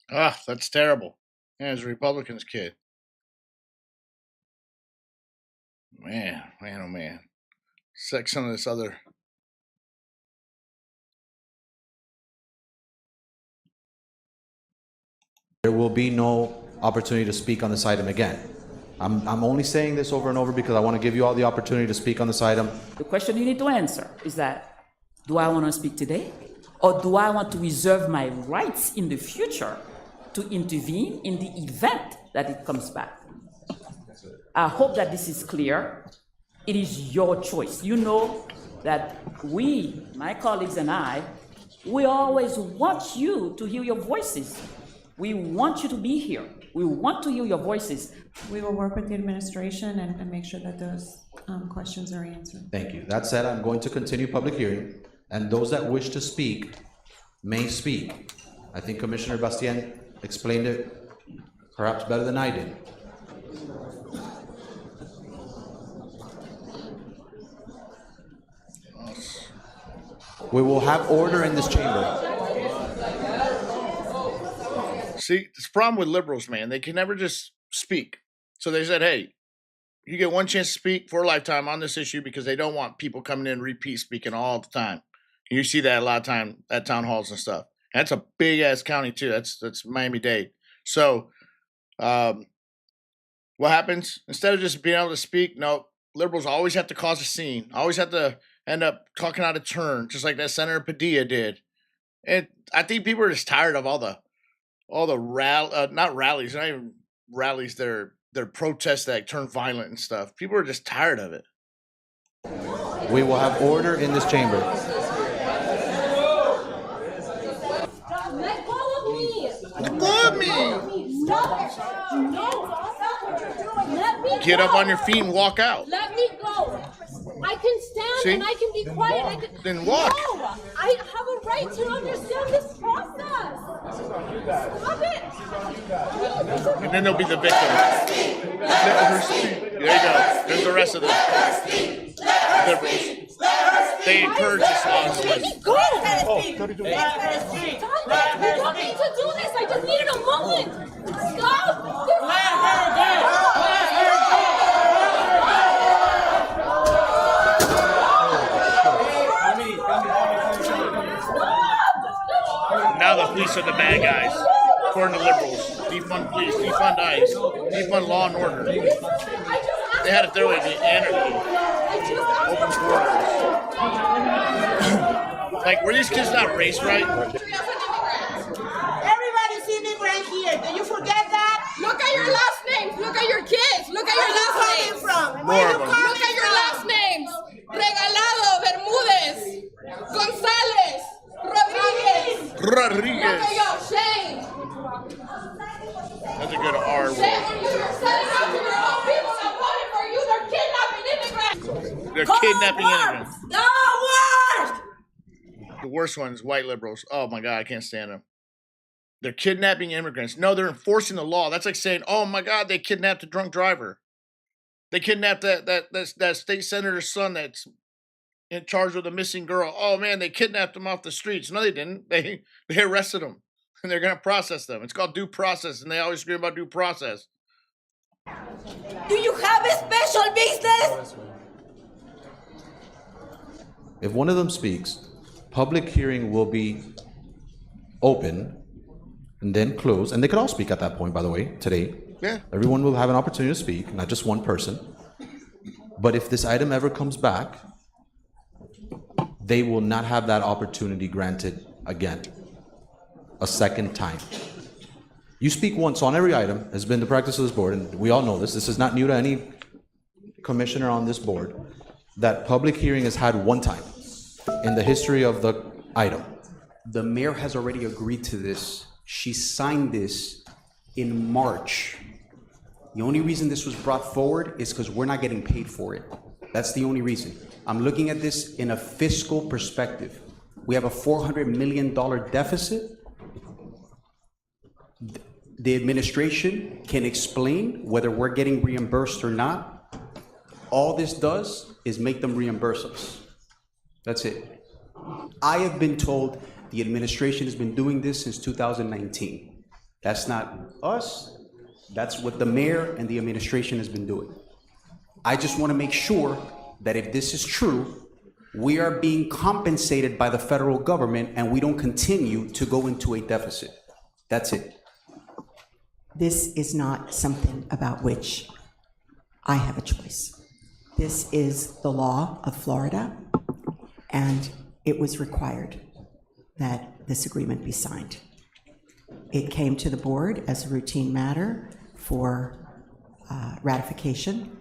Ah, that's terrible. Yeah, he's a Republican's kid. Man, oh man. Sex some of this other. There will be no opportunity to speak on this item again. I'm only saying this over and over because I want to give you all the opportunity to speak on this item. The question you need to answer is that, do I want to speak today? Or do I want to reserve my rights in the future to intervene in the event that it comes back? I hope that this is clear. It is your choice. You know that we, my colleagues and I, we always want you to hear your voices. We want you to be here. We want to hear your voices. We will work with the administration and make sure that those questions are answered. Thank you. That said, I'm going to continue public hearing, and those that wish to speak may speak. I think Commissioner Bastien explained it perhaps better than I did. We will have order in this chamber. See, it's the problem with liberals, man. They can never just speak. So they said, hey, you get one chance to speak for a lifetime on this issue because they don't want people coming in repeat speaking all the time. And you see that a lot of time at town halls and stuff. And that's a big-ass county, too. That's Miami-Dade. So what happens? Instead of just being able to speak, no, liberals always have to cause a scene, always have to end up talking out of turn, just like that Senator Padilla did. And I think people are just tired of all the not rallies, not even rallies, they're protests that turn violent and stuff. People are just tired of it. We will have order in this chamber. Let go of me! Let go of me! Stop it! Stop what you're doing! Let me Get go. up on your feet and walk out. Let me go! I can stand See? and I can be quiet. Then walk. No! I have a right to understand this process! Stop it! And then they'll be the victim. There you go. There's the rest of them. They encourage this honestly. Let me go! Stop it! You don't need to do this! I just needed a moment! Stop! Let her go! Let her go! Now the police are the bad guys, according to liberals. Defund police, defund ICE, defund law and order. They had it their way, the anarchy. Open quarters. Like, were these kids not raised right? Everybody see me right here. Do you forget that? Look at your last names. Look at your kids. Look at your last names. Where you coming from? Look at your last names. Regalado, Bermúdez, González, Rodriguez. Rodriguez. Look at your shame. That's a good R word. Shame on you. You're selling out to your own people that voted for you. They're kidnapping They're kidnapping immigrants. The The worst one is white liberals. Oh my God, I can't stand them. They're kidnapping immigrants. No, they're enforcing the law. That's like saying, oh my God, they kidnapped a drunk driver. They kidnapped that state senator's son that's in charge of the missing girl. Oh man, they kidnapped him off the streets. No, they didn't. They arrested him and they're gonna process them. It's called due process, and they always scream about due process. Do you have a special business? If one of them speaks, public hearing will be open and then closed. And they could all speak at that point, by the way, today. Yeah. Everyone will have an opportunity to speak, not just one person. But if this item ever comes back, they will not have that opportunity granted again, a second time. You speak once on every item, has been the practice of this board, and we all know this. This is not new to any commissioner on this board, that public hearing is had one time in the history of the item. The mayor has already agreed to this. She signed this in March. The only reason this was brought forward is because we're not getting paid for it. That's the only reason. I'm looking at this in a fiscal perspective. We have a $400 million deficit. The administration can explain whether we're getting reimbursed or not. All this does is make them reimburse us. That's it. I have been told the administration has been doing this since 2019. That's not us. That's what the mayor and the administration has been doing. I just want to make sure that if this is true, we are being compensated by the federal government and we don't continue to go into a deficit. That's it. This is not something about which I have a choice. This is the law of Florida, and it was required that this agreement be signed. It came to the board as a routine matter for ratification.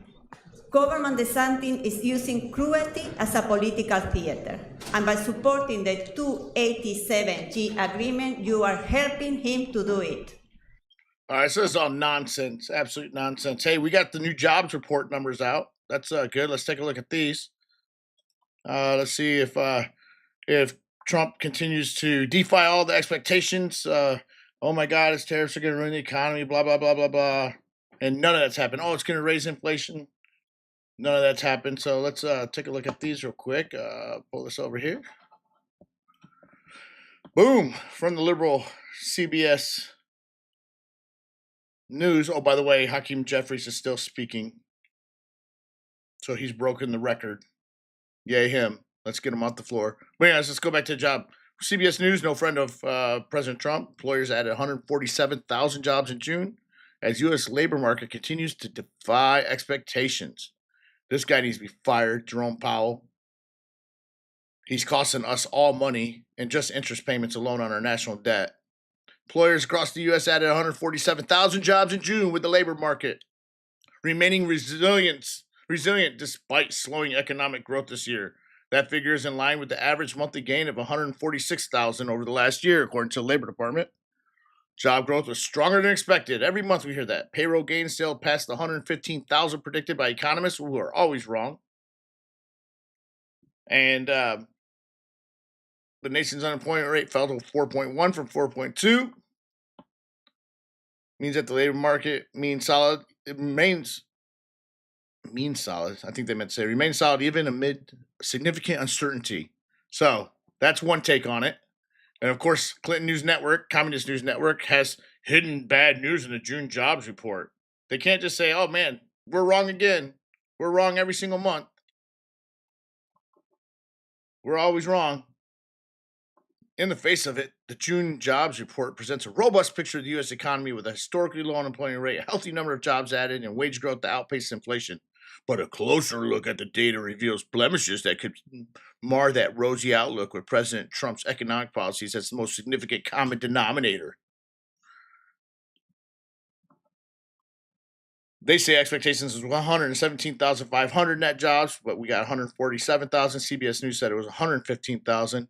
Governor DeSantis is using cruelty as a political theater, and by supporting the 287G agreement, you are helping him to do it. All right, so this is all nonsense, absolute nonsense. Hey, we got the new jobs report numbers out. That's good. Let's take a look at these. Let's see if Trump continues to defy all the expectations. Oh my God, his tariffs are going to ruin the economy, blah, blah, blah, blah, blah. And none of that's happened. Oh, it's going to raise inflation. None of that's happened. So let's take a look at these real quick. Pull this over here. Boom, from the liberal CBS News. Oh, by the way, Hakeem Jeffries is still speaking. So he's broken the record. Yay him. Let's get him off the floor. But anyways, let's go back to the job. CBS News, no friend of President Trump. Employers added 147,000 jobs in June as U.S. labor market continues to defy expectations. This guy needs to be fired, Jerome Powell. He's costing us all money in just interest payments alone on our national debt. Employers across the U.S. added 147,000 jobs in June with the labor market remaining resilient despite slowing economic growth this year. That figure is in line with the average monthly gain of 146,000 over the last year, according to the Labor Department. Job growth was stronger than expected. Every month we hear that. Payroll gains sailed past the 115,000 predicted by economists, who are always wrong. And the nation's unemployment rate fell to 4.1 from 4.2. Means that the labor market means solid. It remains solid. I think they meant to say remains solid even amid significant uncertainty. So that's one take on it. And of course, Clinton News Network, Communist News Network, has hidden bad news in the June jobs report. They can't just say, oh man, we're wrong again. We're wrong every single month. We're always wrong. In the face of it, the June jobs report presents a robust picture of the U.S. economy with a historically low unemployment rate, a healthy number of jobs added, and wage growth that outpaces inflation. But a closer look at the data reveals blemishes that could mar that rosy outlook with President Trump's economic policies as the most significant common denominator. They say expectations was 117,500 net jobs, but we got 147,000. CBS News said it was 115,000.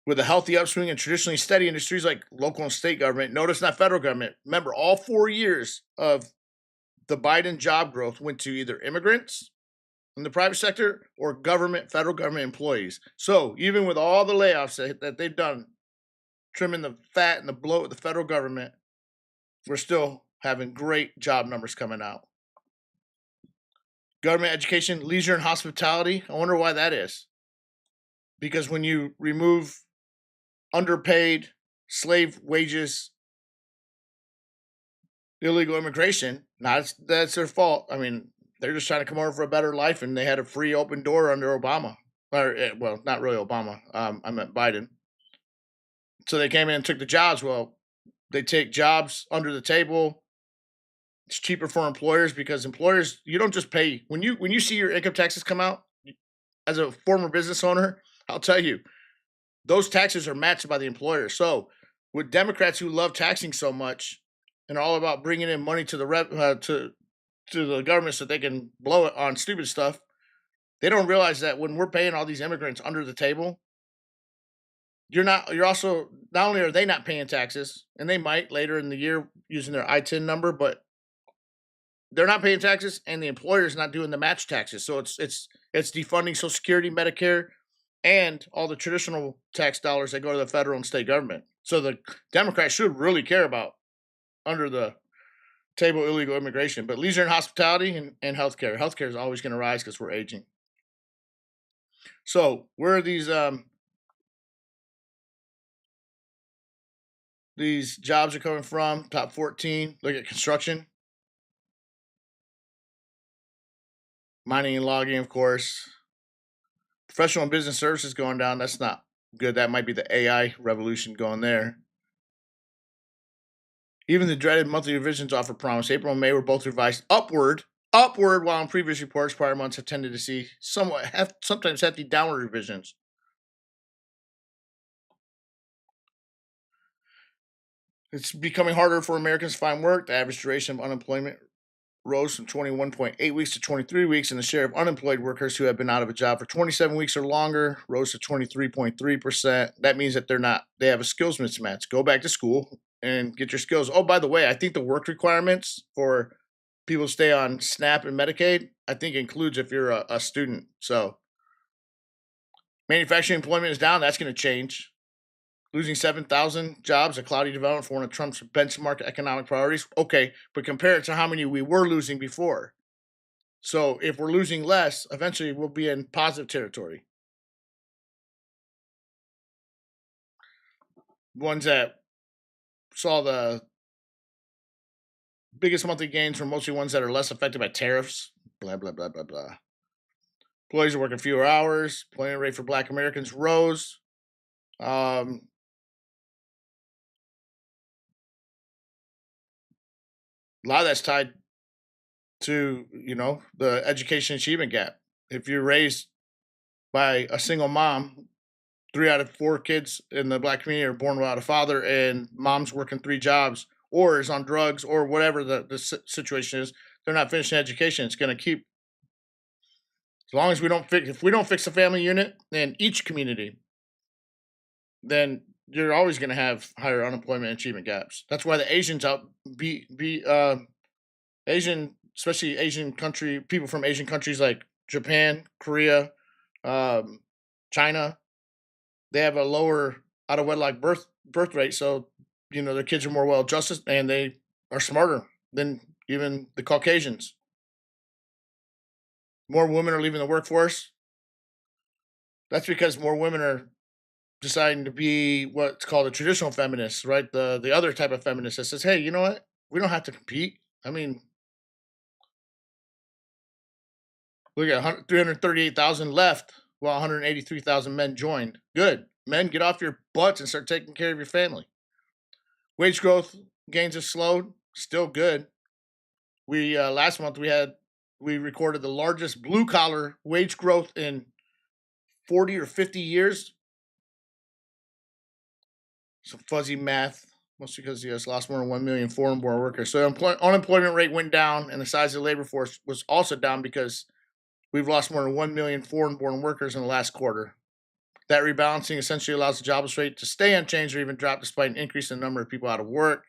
With a healthy upswing in traditionally steady industries like local and state government, notice not federal government. Remember, all 4 years of the Biden job growth went to either immigrants in the private sector or federal government employees. So even with all the layoffs that they've done, trimming the fat and the bloat of the federal government, we're still having great job numbers coming out. Government, education, leisure, and hospitality. I wonder why that is. Because when you remove underpaid, slave wages, illegal immigration, that's their fault. I mean, they're just trying to come over for a better life, and they had a free open door under Obama. Or, well, not really Obama. I meant Biden. So they came in and took the jobs. Well, they take jobs under the table. It's cheaper for employers because employers, you don't just pay when you see your income taxes come out. As a former business owner, I'll tell you, those taxes are matched by the employer. So with Democrats who love taxing so much and all about bringing in money to the to the government so they can blow it on stupid stuff, they don't realize that when we're paying all these immigrants under the table, you're also, not only are they not paying taxes, and they might later in the year using their ITIN number, but they're not paying taxes, and the employer's not doing the match taxes. So it's defunding Social Security, Medicare, and all the traditional tax dollars that go to the federal and state government. So the Democrats should really care about under the table illegal immigration. But leisure and hospitality and healthcare. Healthcare is always going to rise because we're aging. So where are these jobs are coming from? Top 14. Look at construction. Mining and logging, of course. Professional and business services going down. That's not good. That might be the AI revolution going there. Even the dreaded monthly revisions offer promise. April and May were both revised upward, while in previous reports, prior months have tended to see sometimes hefty downward revisions. It's becoming harder for Americans to find work. The average duration of unemployment rose from 21.8 weeks to 23 weeks, and the share of unemployed workers who have been out of a job for 27 weeks or longer rose to 23.3%. That means that they have a skills mismatch. Go back to school and get your skills. Oh, by the way, I think the work requirements for people to stay on SNAP and Medicaid, I think includes if you're a student. So manufacturing employment is down. That's going to change. Losing 7,000 jobs, a cloudy development for one of Trump's benchmark economic priorities. Okay, but compare it to how many we were losing before. So if we're losing less, eventually we'll be in positive territory. Ones that saw the biggest monthly gains were mostly ones that are less affected by tariffs. Blah, blah, blah, blah, blah. Employees are working fewer hours. Employment rate for Black Americans rose. A lot of that's tied to, the education achievement gap. If you're raised by a single mom, 3 out of 4 kids in the Black community are born without a father, and mom's working 3 jobs or is on drugs or whatever the situation is, they're not finishing education. It's going to keep, as long as if we don't fix the family unit in each community, then you're always going to have higher unemployment and achievement gaps. That's why the Asians Asian, especially people from Asian countries like Japan, Korea, China, they have a lower out of wedlock birth rate. So, their kids are more well adjusted and they are smarter than even the Caucasians. More women are leaving the workforce. That's because more women are deciding to be what's called a traditional feminist, right? The other type of feminist that says, hey, you know what? We don't have to compete. I mean, look at 338,000 left while 183,000 men joined. Good. Men, get off your butts and start taking care of your family. Wage growth gains have slowed. Still good. We last month we recorded the largest blue collar wage growth in 40 or 50 years. Some fuzzy math, mostly because the U.S. lost more than 1 million foreign-born workers. So unemployment rate went down, and the size of the labor force was also down because we've lost more than 1 million foreign-born workers in the last quarter. That rebalancing essentially allows the jobless rate to stay unchanged or even drop despite an increase in the number of people out of work.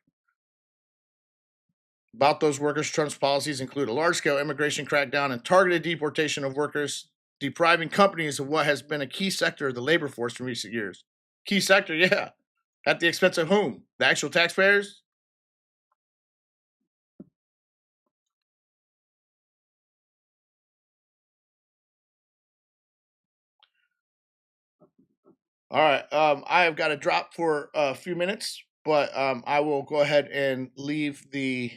About those workers, Trump's policies include a large-scale immigration crackdown and targeted deportation of workers, depriving companies of what has been a key sector of the labor force in recent years. Key sector, yeah. At the expense of whom? The actual taxpayers? All right. I have got to drop for a few minutes, but I will go ahead and leave the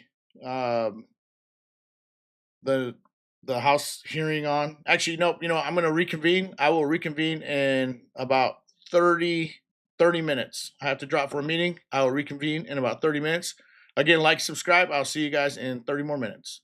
House hearing on. Actually, no, I'm going to reconvene. I will reconvene in about 30 minutes. I have to drop for a meeting. I will reconvene in about 30 minutes. Again, like, subscribe. I'll see you guys in 30 more minutes.